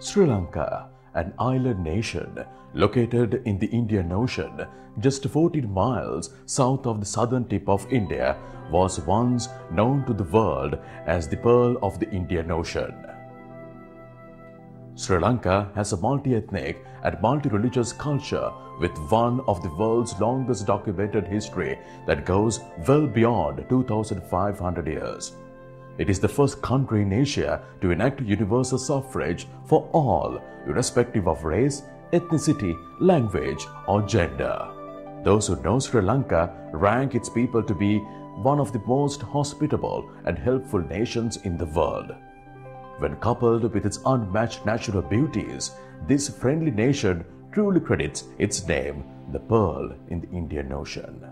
Sri Lanka, an island nation located in the Indian Ocean, just 14 miles south of the southern tip of India, was once known to the world as the Pearl of the Indian Ocean. Sri Lanka has a multi-ethnic and multi-religious culture with one of the world's longest documented history that goes well beyond 2,500 years. It is the first country in Asia to enact universal suffrage for all, irrespective of race, ethnicity, language, or gender. Those who know Sri Lanka rank its people to be one of the most hospitable and helpful nations in the world. When coupled with its unmatched natural beauties, this friendly nation truly credits its name, the Pearl in the Indian Ocean.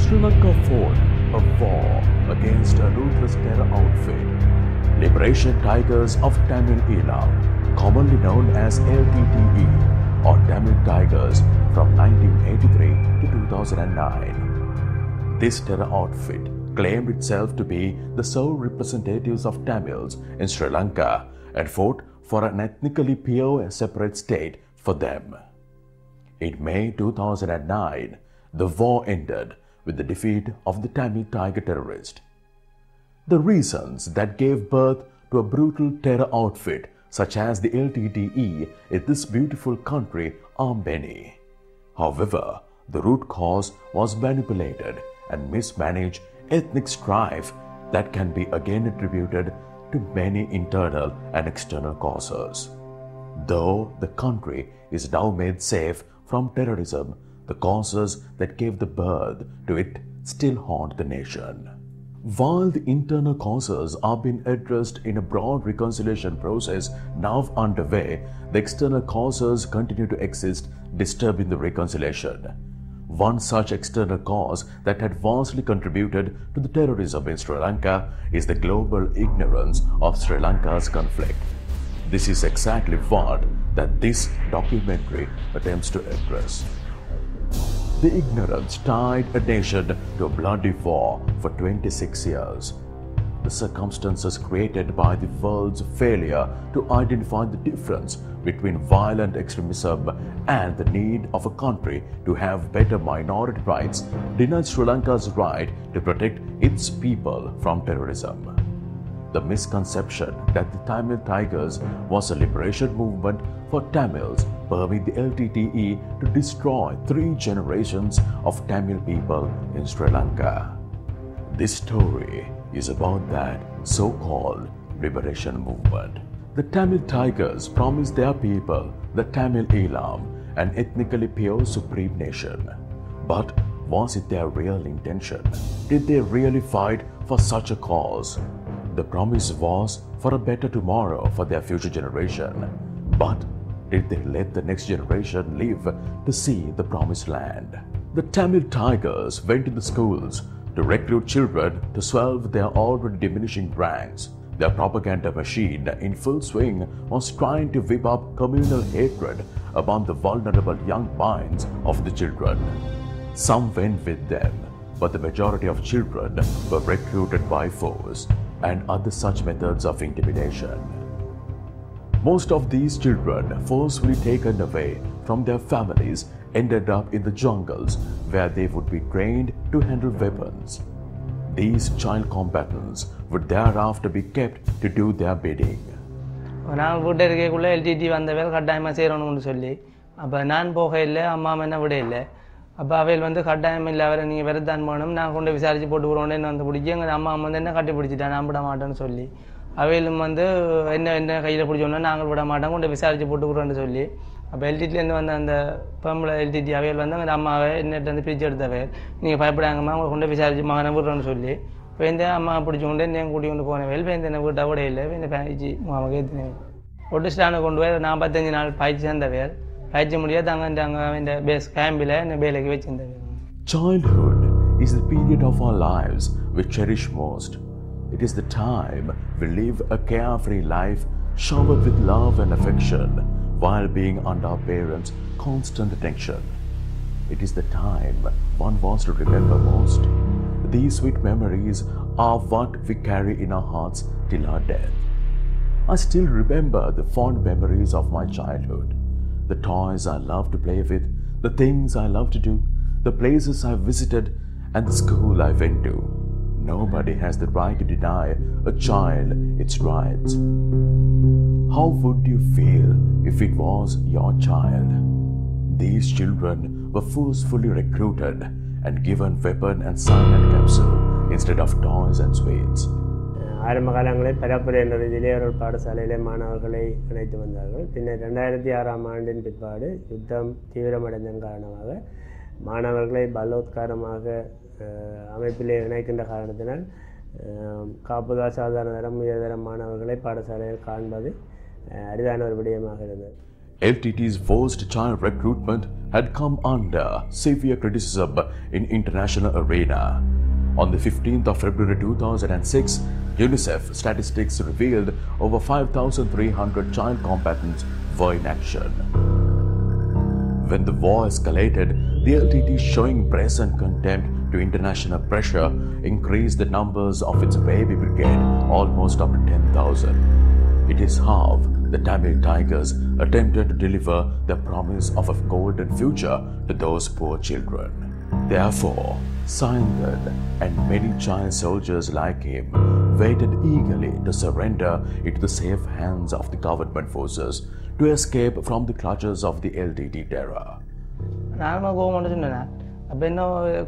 Sri Lanka fought a war against a ruthless terror outfit, Liberation Tigers of Tamil Eelam, commonly known as LTTE, or Tamil Tigers, from 1983 to 2009. This terror outfit claimed itself to be the sole representatives of Tamils in Sri Lanka and fought for an ethnically pure and separate state for them. In May 2009, the war ended with the defeat of the Tamil Tiger terrorist. The reasons that gave birth to a brutal terror outfit such as the LTTE in this beautiful country are many. However, the root cause was manipulated and mismanaged ethnic strife that can be again attributed to many internal and external causes. Though the country is now made safe from terrorism, the causes that gave the birth to it still haunt the nation. While the internal causes are being addressed in a broad reconciliation process now underway, the external causes continue to exist, disturbing the reconciliation. One such external cause that had vastly contributed to the terrorism in Sri Lanka is the global ignorance of Sri Lanka's conflict. This is exactly what that this documentary attempts to address. The ignorance tied a nation to a bloody war for 26 years. The circumstances created by the world's failure to identify the difference between violent extremism and the need of a country to have better minority rights denied Sri Lanka's right to protect its people from terrorism. The misconception that the Tamil Tigers was a liberation movement for Tamils permit the LTTE to destroy 3 generations of Tamil people in Sri Lanka. This story is about that so-called liberation movement. The Tamil Tigers promised their people the Tamil Eelam, an ethnically pure supreme nation. But was it their real intention? Did they really fight for such a cause? The promise was for a better tomorrow for their future generation. But did they let the next generation live to see the promised land? The Tamil Tigers went to the schools to recruit children to swell their already diminishing ranks. Their propaganda machine in full swing was trying to whip up communal hatred among the vulnerable young minds of the children. Some went with them, but the majority of children were recruited by force and other such methods of intimidation. Most of these children, forcefully taken away from their families, ended up in the jungles where they would be trained to handle weapons. These child combatants would thereafter be kept to do their bidding. நான் வீட்டை இருக்கக்குள்ளே LTD வந்தவேல் கட்டாயமாக செய்யணும்னு சொல்லி அப்போ நான் போக இல்லை அம்மா என்ன விட இல்லை அப்போ அவையில் வந்து கட்டாயம் இல்லை அவரை நீங்கள் வெறுத்தான் போகணும் நான் கொண்டு விசாரித்து போட்டு விடுவோன்னு என்ன வந்து பிடிச்சி எங்கள் அம்மா வந்து என்ன கட்டி பிடிச்சிட்டேன் நான் விட மாட்டேன்னு சொல்லி அவையிலும் வந்து என்ன கையில் பிடிச்சோன்னா நாங்கள் விட மாட்டோம் கொண்டு விசாரித்து போட்டு விடுறோன்னு சொல்லி அப்போ எல்டிடிலேருந்து வந்த அந்த பொம்பளை எல்டிடி அவையில் வந்து எங்கள் அம்மாவை என்னட்டு வந்து பிரித்து எடுத்தவை நீங்கள் பயப்படாங்கம்மா உங்களை கொண்டு விசாரித்து மகனை விடுறோன்னு சொல்லி வேந்த அம்மா பிடிச்சி கொண்டு என் கூட்டி கொண்டு போனவேல் வேந்த என்ன வீட்டை விட இல்லை வேந்த பயிற்சி மாமா ஏற்றினேன் ஒட்டு ஸ்டாண்டை கொண்டு போய் 45 நாள் பயிற்சி சேர்ந்தவேல் பயிற்சி முடியாது அங்கே பேஸ் கேம்பில் என்ன வேலைக்கு வச்சிருந்தவேல். Childhood is the period of our lives we cherish most. It is the time we live a carefree life showered with love and affection while being under our parents' constant attention. it is the time one wants to remember most. These sweet memories are what we carry in our hearts till our death. I still remember the fond memories of my childhood, the toys I loved to play with, the things I loved to do, the places I visited, and the school I went to. Nobody has the right to deny a child its rights. How would you feel if it was your child? These children were forcefully recruited and given weapon and cyanide capsule instead of toys and sweets. ஆரம்ப காலங்களில் பரப்புரை என்ற ரீதியிலே ஒரு பாடசாலையிலே மாணவர்களை இணைத்து வந்தார்கள். பின்னர் 2006ஆம் ஆண்டின் பிற்பாடு யுத்தம் தீவிரமடைந்ததன் காரணமாக மாணவர்களை பலோத்காரமாக அமைப்பிலே இணைக்கின்ற காரணத்தினால் காப்புதா சாதாரண தரம் உயர்தர மாணவர்களை பாடசாலையில் காண்பது அரிதான ஒரு விடயமாக இருந்தது. LTT's forced child recruitment had come under severe criticism in international arena. On the 15th of February 2006, UNICEF statistics revealed over 5,300 child combatants were in action. When the war escalated, the LTT, showing brazen contempt to international pressure, increased the numbers of its baby brigade almost up to 10,000. It is how the Tamil Tigers attempted to deliver the promise of a golden future to those poor children. Therefore, Saindad and many child soldiers like him waited eagerly to surrender into the safe hands of the government forces to escape from the clutches of the LTT terror. நான் கோவம் சொன்னேன். அப்போ என்ன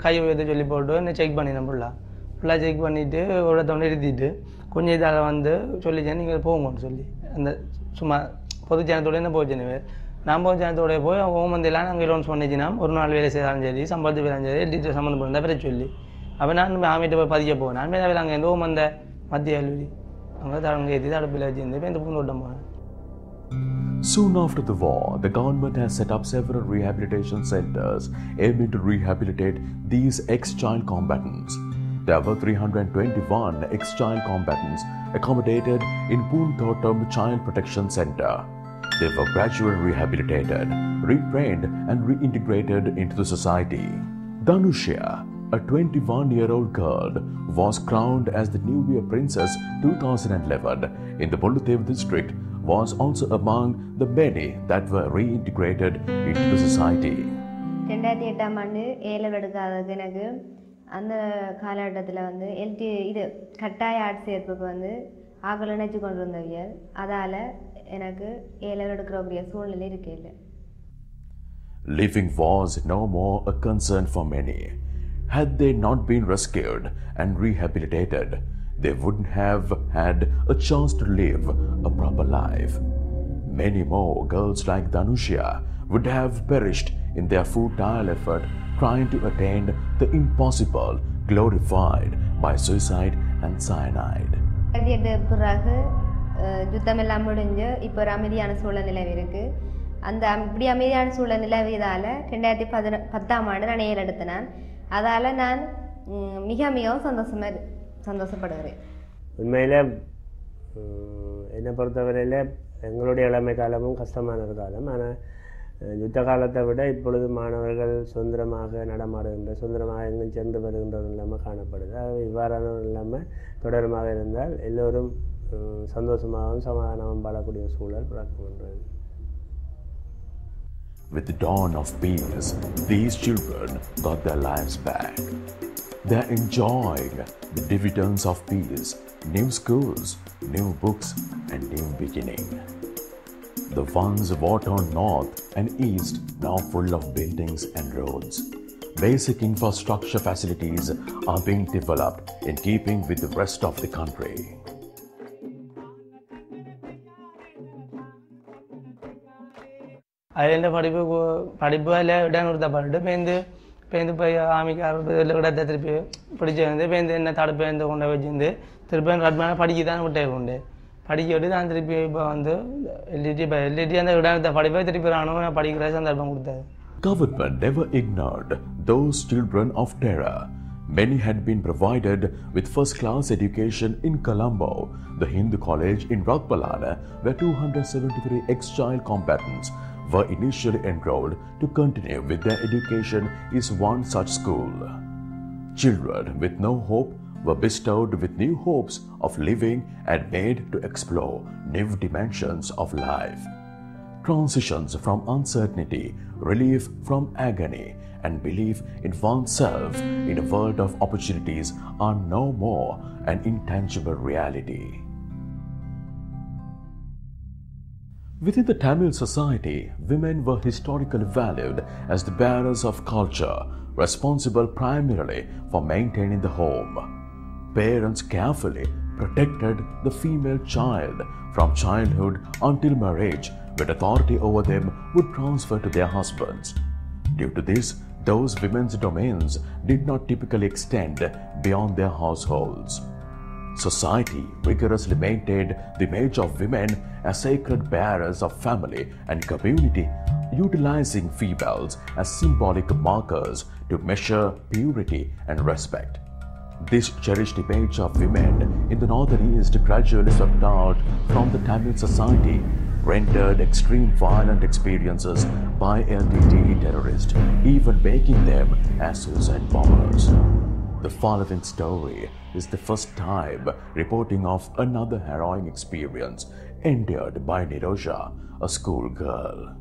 கை உயர்த்து சொல்லி போட்டு என்ன check பண்ணினேன் ஃபுல்லாக செக் பண்ணிவிட்டு ஒரு தொண்டை நிறுத்திட்டு கொஞ்சம் இதால் வந்து சொல்லிச்சேன் நீங்கள் போங்கன்னு சொல்லி அந்த சும்மா பொது ஜனத்தோட என்ன போச்சுன்னு நான் பொது ஜனத்தோட போய் ஓம் வந்தெல்லாம் நாங்கள் லோன்ஸ் பண்ணிச்சுன்னா ஒரு நாள் வேலை செய்தாலும் சரி சம்பளத்து வேலையும் சரி டீச்சர் சம்மந்தப்பட்ட பேரை சொல்லி அப்போ நான் ஆமிட்ட போய் பதிக்க போவேன் நான் வேலை அங்கே எந்த ஓம் வந்த மத்திய கல்லூரி அங்கே தடங்க ஏற்றி தடுப்பில் வச்சுருந்து இப்போ இந்த பூந்தோட்டம் போனேன். Soon after the war, the government has set up several rehabilitation centers aiming to rehabilitate these ex-child combatants. There were 321 ex-child combatants accommodated in Poonthottam Child Protection Center. They were gradually rehabilitated, retrained and reintegrated into the society. Dhanushya, a 21-year-old girl, was crowned as the New Year Princess 2011 in the Bulluthev district, was also among the many that were reintegrated into the society. 2008ஆம் ஆண்டு ஏல எடுக்காதது எனக்கு அந்த காலகட்டத்தில் வந்து இது கட்டாய ஆட்சேர்ப்புக்கு வந்து ஆக்கள் நினைச்சு கொண்டு வந்தவியல் அதால் எனக்கு ஏல எடுக்கிறக்கூடிய சூழ்நிலை இருக்கையில். Living was no more a concern for many. Had they not been rescued and rehabilitated, they wouldn't have had a chance to live a proper life. Many more girls like Dhanushya would have perished in their futile effort trying to attain the impossible, glorified by suicide and cyanide. பிறகு யுத்தமெல்லாம் முடிஞ்சு இப்போ ஒரு அமைதியான சூழல் நிலவி இருக்கு. அந்த இப்படி அமைதியான சூழல் நிலவியதால் 2010ஆம் ஆண்டு நான் ஏல எடுத்தேன். அதால் நான் மிகவும் சந்தோஷப்படுகிறேன். உண்மையில் என்னை பொறுத்தவரையில் எங்களுடைய இளமை காலமும் கஷ்டமான ஒரு காலம். ஆனால் யுத்த காலத்தை விட இப்பொழுது மாணவர்கள் சுதந்திரமாக நடமாடுகின்ற சுதந்திரமாக எங்கும் சென்று வருகின்ற ஒரு நிலைமை காணப்படுது. இவ்வாறான ஒரு நிலைமை தொடருமாக இருந்தால் எல்லோரும் சந்தோஷமாகவும் சமாதானமும் வாழக்கூடிய சூழல் பிறக்குகின்றது. With the dawn of peace, these children got their lives back. They are enjoying the dividends of peace, new schools, new books, and new beginning. The ones war-torn north and east now full of buildings and roads. Basic infrastructure facilities are being developed in keeping with the rest of the country. அதில் படிப்பு அதில் இடம் கொடுத்தப்பட்டு பேருந்து போய் ஆமிக்கார இடத்தை திருப்பி பிடிச்சி வந்து பேருந்து என்ன தடுப்பேருந்து கொண்டு வச்சுருந்து திருப்பி ரட்மான படிக்க தான் விட்டே கொண்டு படிக்க விட்டு தான் திருப்பி இப்போ வந்து எல்இடி அந்த இடத்தை படிப்பை திருப்பி ராணுவம் படிக்கிற சந்தர்ப்பம் கொடுத்தாரு. Government never ignored those children of terror. Many had been provided with first-class education in Colombo, the Hindu college in Rakpalana, where 273 ex-child combatants were initially enrolled to continue with their education is one such school. Children with no hope were bestowed with new hopes of living and made to explore new dimensions of life. Transitions from uncertainty, relief from agony, and belief in oneself in a world of opportunities are no more an intangible reality. Within the Tamil society, women were historically valued as the bearers of culture, responsible primarily for maintaining the home. Parents carefully protected the female child from childhood until marriage, when authority over them would transfer to their husbands. Due to this, those women's domains did not typically extend beyond their households. Society rigorously maintained the image of women as sacred bearers of family and community, utilizing females as symbolic markers to measure purity and respect. This cherished image of women in the northern East gradually swept out from the Tamil society, rendered extreme violent experiences by LTTE terrorists, even making them as suicide bombers. The following story is the first time reporting of another harrowing experience endured by Nirosha, a schoolgirl.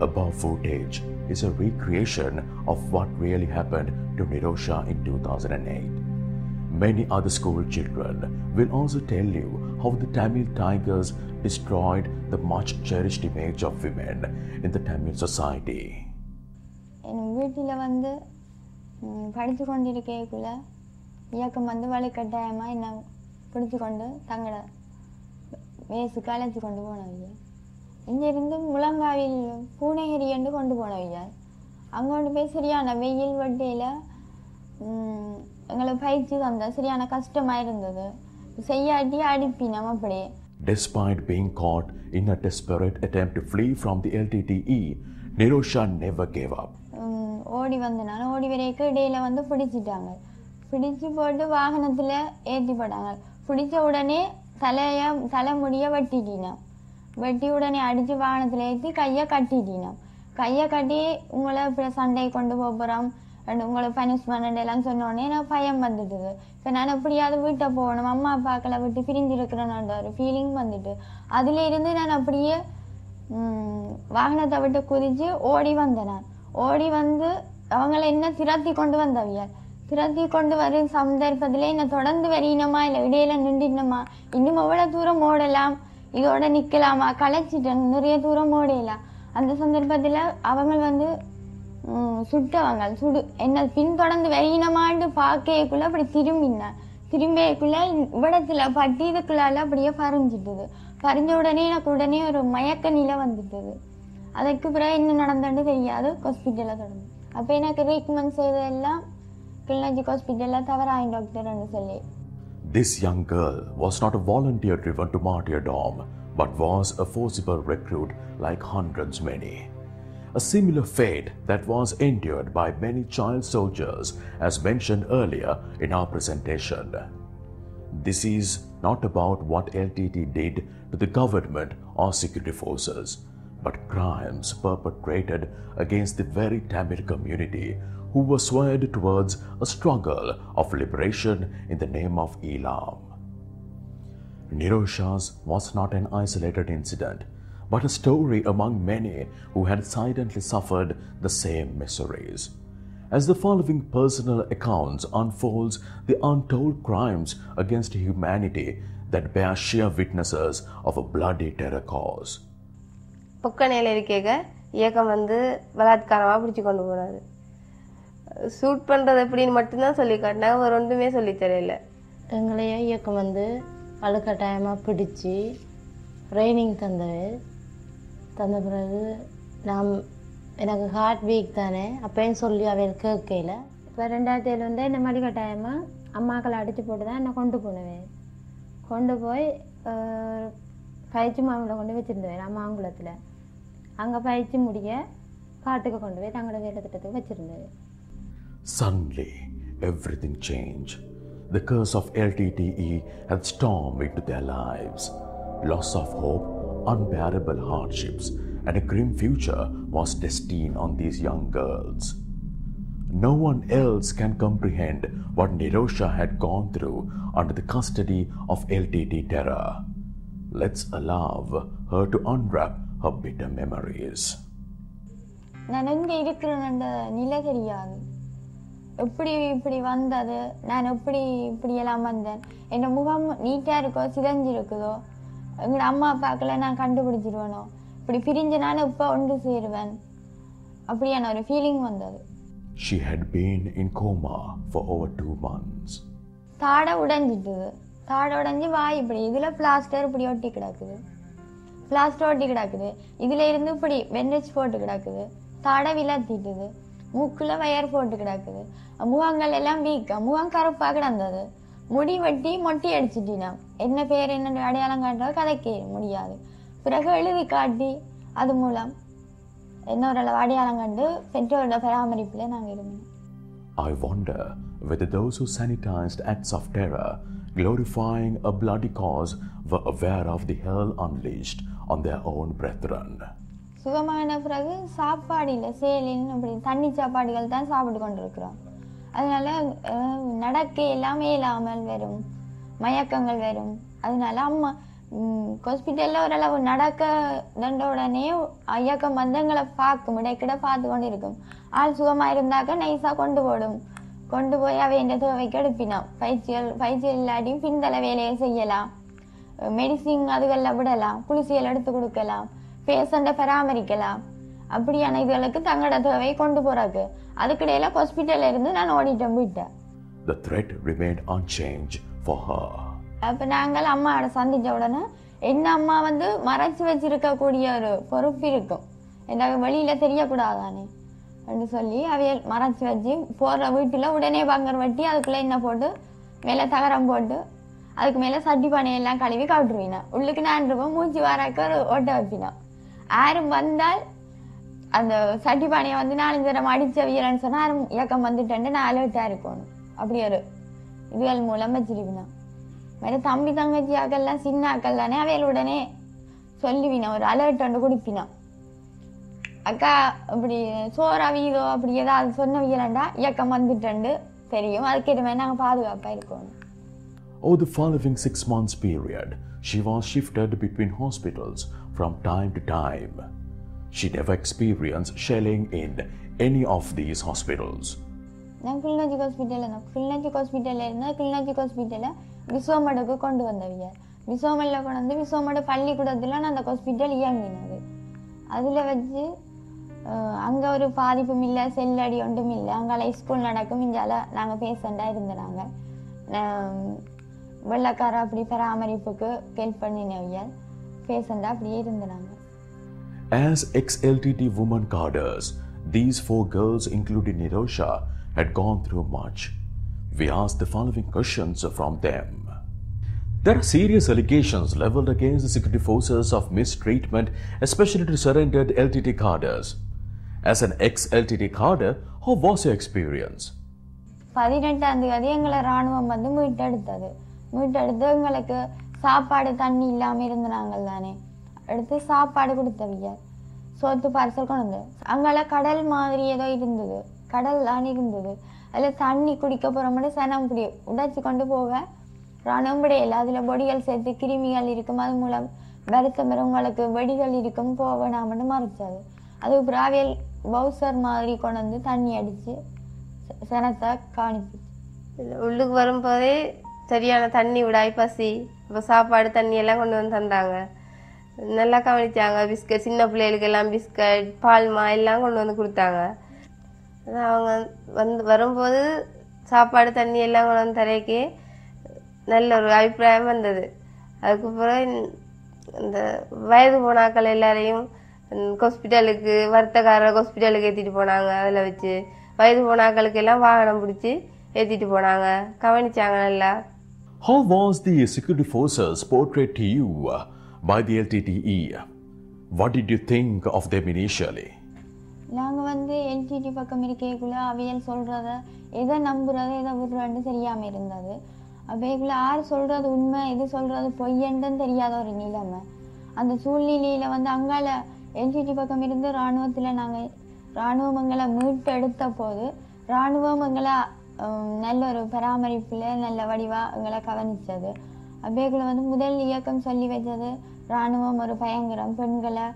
Above footage is a recreation of what really happened to Nirosha in 2008. Many other school children will also tell you how the Tamil Tigers destroyed the much cherished image of women in the Tamil society. வீட்டில் வந்து படித்து கொண்டிருக்கக்குள்ள இயக்கம் வந்து வழிகட்டாயமாக என்னை பிடிச்சி கொண்டு தங்களோட வயசுக்கு அழைச்சி கொண்டு போனவங்க. இங்கிருந்து முழங்காவில் பூனகிரி என்று கொண்டு போனவங்க. அங்கே கொண்டு போய் சரியான வெயில் வட்டியில் எங்களை பயிற்சி தந்த சரியான கஷ்டமாக இருந்தது. செய்யாட்டி அடிப்பினோம் அப்படியே. Despite being caught in a desperate attempt to flee from the LTTE, Nirosha never gave up. ஓடி வந்தனால ஓடி வரைக்கும் இடையில வந்து பிடிச்சிட்டாங்க. பிடிச்சு போட்டு வாகனத்தில் ஏற்றி போட்டாங்க. பிடிச்ச உடனே தலைமுடியை வெட்டிட்டினோம். வெட்டி உடனே அடித்து வாகனத்தில் ஏற்றி கையை கட்டிட்டினோம். கையை கட்டி உங்களை இப்படி சண்டையை கொண்டு போகிறோம் உங்களை பனிஷ்மெண்ட் எல்லாம் சொன்னோடனே எனக்கு பயம் வந்துட்டுது. இப்போ நான் எப்படியாவது வீட்டை போகணும், அம்மா அப்பாக்களை விட்டு பிரிஞ்சிருக்கிறேன்னு ஒரு ஃபீலிங் வந்துட்டு அதிலிருந்து நான் அப்படியே வாகனத்தை விட்டு குதித்து ஓடி வந்தேன். நான் ஓடி வந்து அவங்கள என்ன திரத்தி கொண்டு வந்தவிய திரத்தி கொண்டு வரும் சந்தர்ப்பத்தில் என்னை தொடர்ந்து வரையினமா இல்லை இடையில நின்றுனமா, இன்னும் எவ்வளோ தூரம் ஓடலாம், இதோட நிற்கலாமா, களைச்சிட்டேன், நிறைய தூரம் ஓடலாம். அந்த சந்தர்ப்பத்தில் அவங்க வந்து சுட்டவங்க என்ன பின்தொடர்ந்து வரையினமான்னு பார்க்கக்குள்ள அப்படி திரும்பியக்குள்ள இவ்விடத்துல பட்டி இதுக்குள்ளால அப்படியே பறிஞ்சிட்டுது. பறிஞ்ச உடனே எனக்கு உடனே ஒரு மயக்க நிலை வந்துட்டுது. அதுக்கு பிறகு என்ன நடந்தது தெரியாது. ஹாஸ்பிட்டலில் தொடர்ந்து அப்போ எனக்கு ட்ரீட்மெண்ட் செய்ததெல்லாம் கிளிநொச்சி ஹாஸ்பிட்டலில் தவறாயின் டாக்டர்னு சொல்லி. This young girl was not a volunteer driven to martyrdom, but was a forcible recruit like hundreds many. A similar fate that was endured by many child soldiers as mentioned earlier in our presentation. This is not about what LTT did to the government or security forces, but crimes perpetrated against the very Tamil community who were swayed towards a struggle of liberation in the name of Islam. Nirosha's was not an isolated incident, but a story among many who had silently suffered the same miseries. As the following personal accounts unfolds the untold crimes against humanity that bear sheer witnesses of a bloody terror cause. பொக்கனையில் இருக்க இயக்கம் வந்து பலாத்காரமாக பிடிச்சி கொண்டு போனார். Shoot பண்ணுறது எப்படின்னு மட்டும்தான் சொல்லி காட்டினாங்க, ஒரு ஒன்றுமே சொல்லி தெரியல. எங்களைய இயக்கம் வந்து வலுக்கட்டாயமாக பிடிச்சி ட்ரைனிங் தந்த பிறகு நான் எனக்கு ஹார்ட் வீக் தானே அப்போயும் சொல்லி அவள் கேட்கல. இப்போ 2007 வந்து இந்த மாதிரி கட்டாயமாக அம்மாக்களை அடித்து போட்டு தான் என்னை கொண்டு போனவேன். கொண்டு போய் பயிற்சி மாவில் கொண்டு வச்சுருந்தேன் அம்மாங்குளத்தில். அங்கே பயிற்சி முடிய காட்டுக்கு கொண்டு போய் தங்களோட வேலை திட்டத்துக்கு வச்சுருந்தேன். Suddenly, everything changed. The curse of LTTE had stormed into their lives. Loss of hope, unbearable hardships, and a grim future was destined on these young girls. No one else can comprehend what Nirosha had gone through under the custody of LTT terror. Let's allow her to unwrap her bitter memories. நான் எங்கே இருக்கிறேன் நிலை தெரியாது. எப்படி இப்படி வந்தது, நான் எப்படி இப்படியெல்லாம் வந்தேன், என் முகம் நீட்டாக இருக்கோ சிதஞ்சிருக்குதோ, எங்களோட அம்மா அப்பாக்களை நான் கண்டுபிடிச்சிருவேனோ, இப்படி பிரிஞ்ச நான் இப்போ ஒன்று சேருவேன் அப்படியான ஒரு ஃபீலிங் வந்தது. She had been in coma for over 2 months. தாடை உடைஞ்சிட்டுது. தாடை உடைஞ்சி வாய் இப்படி இதில் பிளாஸ்டர் இப்படி ஒட்டி கிடக்குது. பிளாஸ்டர் ஒட்டி கிடக்குது. இதில் இருந்து இப்படி பெண்டேஜ் போட்டு கிடக்குது. தாடை விளத்திட்டுது. மூக்கில் வயர் போட்டு கிடக்குது. முகங்கள் எல்லாம் வீக்கா, முகம் கருப்பாக கிடந்தது. முடி வெட்டி மொட்டி அடிச்சிட்டினா என்ன பேர் என்ன அடையாளம் காட்டுறது கதைக்க முடியாது. பிறகு எழுதி காட்டி அது மூலம் என்னோட அடையாளம் கண்டு பெற்றோரோட பராமரிப்பில் நாங்கள் இருந்தோம். I wonder whether those who sanitized acts of terror, glorifying a bloody cause, were aware of the hell unleashed on their own brethren. சுகமான பிறகு சாப்பாடு இல்லை, சேலின் அப்படி தண்ணி சாப்பாடுகள் தான் சாப்பிட்டு கொண்டிருக்கிறோம். அதனால நடக்க எல்லாமே இல்லாமல் வரும், மயக்கங்கள் வரும். அதனால அம்மா ஹாஸ்பிட்டலில் ஓரளவு நடக்க தண்ட உடனே ஐயக்கம் வந்தங்களை பார்க்கும், இடைக்கிட பார்த்து கொண்டு இருக்கும். ஆள் சுகமாக இருந்தாக்க நைஸாக கொண்டு போய் அவை என்ற தேவைக்கு எடுப்பினோம். பயிற்சிகள் இல்லாட்டியும் பின்தள வேலையை செய்யலாம், மெடிசின் அதுகளில் விடலாம், குளிசிகள் எடுத்து கொடுக்கலாம், பேஷண்ட்டை பராமரிக்கலாம். அப்படியான இதுகளுக்கு தங்களோட தேவையை கொண்டு போறாக்கு. அதுக்கிடையில ஹாஸ்பிட்டல்ல இருந்து நான் ஓடிட்டேன் போயிட்டேன். The threat remained unchanged for her. அப்போ நாங்கள் அம்மாவோட சந்தித்த உடனே என்ன அம்மா வந்து மறைச்சி வச்சிருக்கக்கூடிய ஒரு பொறுப்பு இருக்கும், எனக்கு வெளியில் தெரியக்கூடாதானே அப்படின்னு சொல்லி அவையல் மறைச்சி வச்சு போடுற வீட்டில் உடனே பங்கர் வெட்டி அதுக்குள்ளே என்ன போட்டு மேலே தகரம் போட்டு அதுக்கு மேலே சட்டி பானையெல்லாம் கழுவி கவிட்டுருவினேன். உள்ளுக்கு நான் இருப்போம், மூச்சு வாராக்க ஒரு ஓட்ட வைப்பினோம். யாரும் வந்தால் அந்த சட்டி பானையை வந்து 4 தரம் அடித்த வீரன்னு சொன்னால் யாரும் இயக்கம் வந்துட்டேன்னு நான் அலர்ட்டாக இருக்கணும். அப்படி ஒரு இதுகள் மூலம் வச்சிருப்பினோம். வேறு தம்பி தங்கச்சி ஆக்கள்லாம் சின்ன ஆக்கள் தானே அவையில் உடனே சொல்லுவினோம், ஒரு அலர்ட் ஒன்று கொடுப்பினோம். அக்கா இப்படி சோறா வீதோ அப்படி ஏதாவது சொன்ன வீரண்டா இயக்கம் வந்துட்டேன்னு தெரியும். அதுக்கேற்ற மாதிரி நாங்கள் பாதுகாப்பாக இருக்கணும். Over the following 6 months period, she was shifted between hospitals from time to time. She never experienced shelling in any of these hospitals. நான் கிளிநொச்சி ஹாஸ்பிட்டலில் இருந்தால் கிளிநொச்சி ஹாஸ்பிட்டலை விசோமடுக்கு கொண்டு வந்தவிய. விசோமலில் கொண்டு வந்து விசோமடு பள்ளிக்கூடத்தில் நான் அந்த ஹாஸ்பிட்டல் இயங்கினது. அதில் வச்சு அங்கே ஒரு பாதிப்பும் இல்லை, செல்லடி ஒன்றும் இல்லை. அங்கே ஸ்கூல் நடக்கும், இங்கால நாங்கள் பேஷண்ட்டாக இருந்தனாங்க. வெள்ளக்கார அப்படி பராமரிப்புக்கு ஹெல்ப் பண்ணினவிய பேஷண்ட்டாக அப்படியே இருந்தனாங்க. As ex-LTT women cadres, these 4 girls, including Nirosha, had gone through much. We asked the following questions from them. There are serious allegations leveled against the security forces of mistreatment, especially to surrendered LTT cadres. As an ex-LTT cadre, how was your experience? 18ஆம் தேதி எங்களை இராணுவம் வந்து மீட்டெடுத்து எங்களுக்கு சாப்பாடு தண்ணி இல்லாமல் இருந்தனாங்கள் தானே, எடுத்து சாப்பாடு கொடுத்தவிய, சோத்து பார்சல் கொண்டு வந்து. அங்கே கடல் மாதிரி ஏதோ இருந்தது, கடல் தான் இருந்தது. அதில் தண்ணி குடிக்க போகிற மட்டும் சனம் இப்படி உடைச்சி கொண்டு போக இராணுவம் விடையில்லை. அதில் பொடிகள் சேர்த்து கிருமிகள் இருக்கும், அது மூலம் வருத்தம் உங்களுக்கு வெடிகள் இருக்கும், போக நான் மட்டும் மறைச்சது. அதுக்கு பிராவியல் பவுசர் மாதிரி கொண்டு வந்து தண்ணி அடித்து சனத்தை காணிச்சு. உள்ளுக்கு வரும்போதே சரியான தண்ணி விடாய் பசி, இப்போ சாப்பாடு தண்ணி எல்லாம் கொண்டு வந்து தந்தாங்க. நல்லா கவனிச்சாங்க. பிஸ்கட், சின்ன பிள்ளைகளுக்கு எல்லாம் பிஸ்கட், பால்மா எல்லாம் கொண்டு வந்து கொடுத்தாங்க. அவங்க வரும்போது சாப்பாடு தண்ணி எல்லாம் கொண்டு வந்து தரைக்கு நல்ல ஒரு அபிப்பிராயம் வந்தது. அதுக்கப்புறம் இந்த வயது போனாக்கள் எல்லாரையும் ஹாஸ்பிட்டலுக்கு வர்த்தகார ஹாஸ்பிட்டலுக்கு ஏற்றிட்டு போனாங்க. அதில் வச்சு வயது போனாக்களுக்கு எல்லாம் வாகனம் பிடிச்சி ஏற்றிட்டு போனாங்க. கவனிச்சாங்க நல்லா. How was the security forces portrayed to you by the LTTE? What did you think of them initially? நாங்கள் வந்து எல்டிடி பக்கம் இருக்கக்குள்ள அவையல் சொல்கிறத எதை நம்புறது எதை விடுறன்னு தெரியாமல் இருந்தது. அவைக்குள்ள யார் சொல்கிறது உண்மை எது சொல்கிறது பொய்யன்னு தெரியாத ஒரு நிலைமை. அந்த சூழ்நிலையில் வந்து அங்கால எல்டிடி பக்கம் இருந்து இராணுவம் எங்களை மீட்டு எடுத்த போது இராணுவம் எங்களை நல்ல ஒரு பராமரிப்பில் நல்ல வடிவாக எங்களை கவனித்தது. அவைக்குள்ள வந்து முதல் இயக்கம் சொல்லி வச்சது இராணுவம் ஒரு பயங்கரம், பெண்களை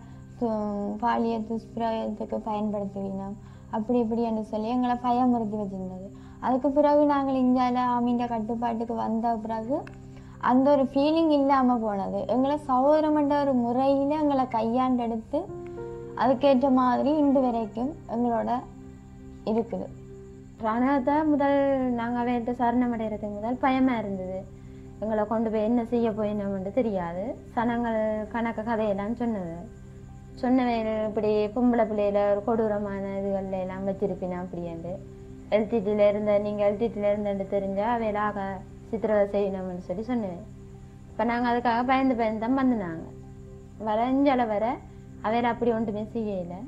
பாலிய துஷ்பிரயோகத்துக்கு பயன்படுத்துவினோம் அப்படி இப்படி என்று சொல்லி எங்களை பயமுறுத்தி வச்சிருந்தது. அதுக்கு பிறகு நாங்கள் இந்தியாவில் ஆமீண்ட கட்டுப்பாட்டுக்கு வந்த பிறகு அந்த ஒரு ஃபீலிங் இல்லாமல் போனது. எங்களை சகோதரமன்ற ஒரு முறையில் எங்களை கையாண்டெடுத்து அதுக்கேற்ற மாதிரி இன்று வரைக்கும் எங்களோட இருக்குது. ராணுவத்தை முதல் நாங்கள் அவர்கிட்ட சரணமடைகிறதுக்கு முதல் பயமாக இருந்தது. எங்களை கொண்டு போய் என்ன செய்ய போயினோம்னு தெரியாது. சனங்கள் கதையெல்லாம் சொன்னவையில் இப்படி பொம்பளை பிள்ளையில ஒரு கொடூரமான இதுகளில் எல்லாம் வச்சிருப்பினா அப்படின்ட்டு நீங்கள் எல்டிடியில் இருந்தேன்னு தெரிஞ்சால் அவையிலாக சித்திரவதை செய்யணும்னு சொல்லி சொன்னேன். இப்போ நாங்கள் அதுக்காக பயந்து தான் வந்துனாங்க. வரைஞ்சள வர அவையில் அப்படி ஒன்றுமே செய்யலை.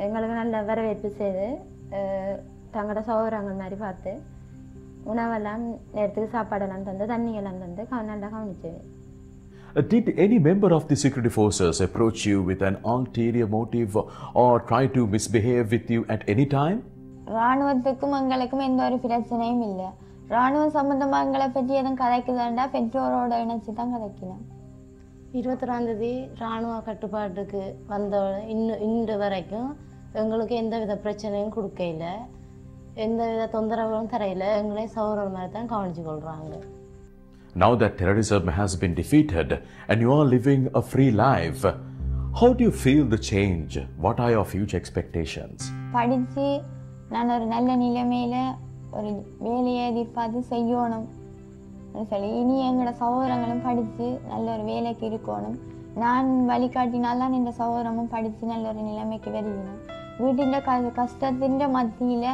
எங்களுக்கு நல்ல வரவேற்பு செய்து தங்களோட சகோதரங்கள் மாதிரி பார்த்து உணவெல்லாம் நேரத்துக்கு சாப்பாடெல்லாம் தந்து தண்ணியெல்லாம் தந்து நல்லா கவனிச்சேன். Did any member of the security forces approach you with an ulterior motive or try to misbehave with you at any time? இராணுவத்துக்கும் எங்களுக்கும் எந்த ஒரு பிரச்சனையும் இல்லை. இராணுவம் சம்பந்தமாக எங்களை பற்றி எதுவும் கதைக்குதாண்டா பெற்றோரோட இணைச்சி தான் கதைக்கணும். 21 இராணுவ கட்டுப்பாட்டுக்கு வந்த இன்று வரைக்கும் எங்களுக்கு எந்தவித பிரச்சனையும் கொடுக்கல, எந்தவித தொந்தரவுகளும் தரையில். எங்களே சௌரவ மாதிரி தான் கவனிச்சு கொள்கிறாங்க. Now that terrorism has been defeated and you are living a free life, how do you feel the change? What are your future expectations? படித்து நான் ஒரு நல்ல நிலைமையில் ஒரு வேலையை எதிர்பார்த்து செய்யணும் சொல்லி இனி எங்களோட சகோதரங்களும் படித்து நல்ல ஒரு வேலைக்கு இருக்கணும். நான் வழிகாட்டினால்தான் இந்த சகோதரமும் படித்து நல்ல ஒரு நிலைமைக்கு வருவினோம். வீட்டின் கஷ்டத்தின் மத்தியில்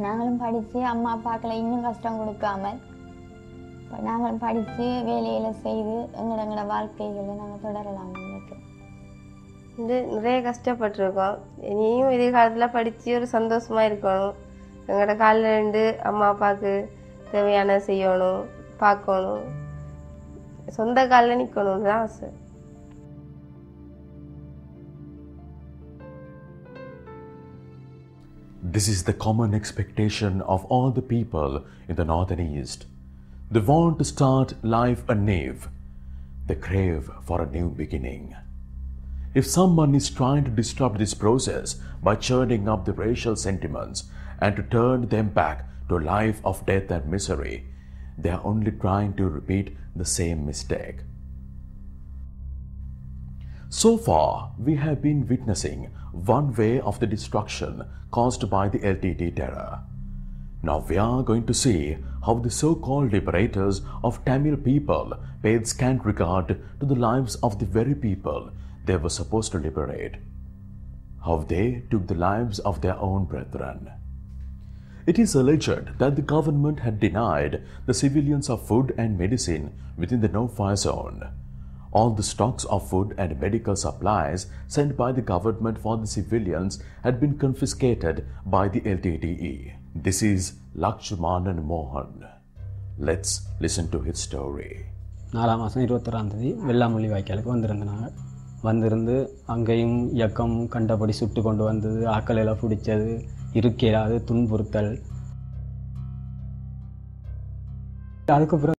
நாங்களும் படித்து அம்மா அப்பாக்களை இன்னும் கஷ்டம் கொடுக்காமல் நாங்கள் படித்து வேலையில் செய்து எங்களோட வாழ்க்கைகளை நாங்கள் தொடரலாம் நினைக்கிறோம். நிறைய கஷ்டப்பட்டிருக்கோம். இனியும் எதிர்காலத்தில் படித்து ஒரு சந்தோஷமாக இருக்கணும். எங்களோட காலில் இருந்து அம்மா அப்பாவுக்கு தேவையான செய்யணும், பார்க்கணும், சொந்த காலில் நிற்கணும்னு தான் ஆசை. This is the common expectation of all the people in the North and East. They want to start life anew. They crave for a new beginning. If someone is trying to disrupt this process by churning up the racial sentiments and to turn them back to a life of death and misery, they are only trying to repeat the same mistake. So far, we have been witnessing one way of the destruction caused by the LTT terror. Now we are going to see how the so-called liberators of Tamil people paid scant regard to the lives of the very people they were supposed to liberate. How they took the lives of their own brethren. It is alleged that the government had denied the civilians of food and medicine within the no-fire zone. All the stocks of food and medical supplies sent by the government for the civilians had been confiscated by the LTTE. This is Lakshmanan Mohan. Let's listen to his story. 4 மாதம் 21 வெள்ளாமொழி வாய்க்காலுக்கு வந்திருந்தாங்க. வந்திருந்து அங்கேயும் இயக்கம் கண்டபடி சுட்டு கொண்டு வந்தது, ஆக்கள் எல்லாம் பிடிச்சது, இருக்கையிலாது துன்புறுத்தல். அதுக்கப்புறம்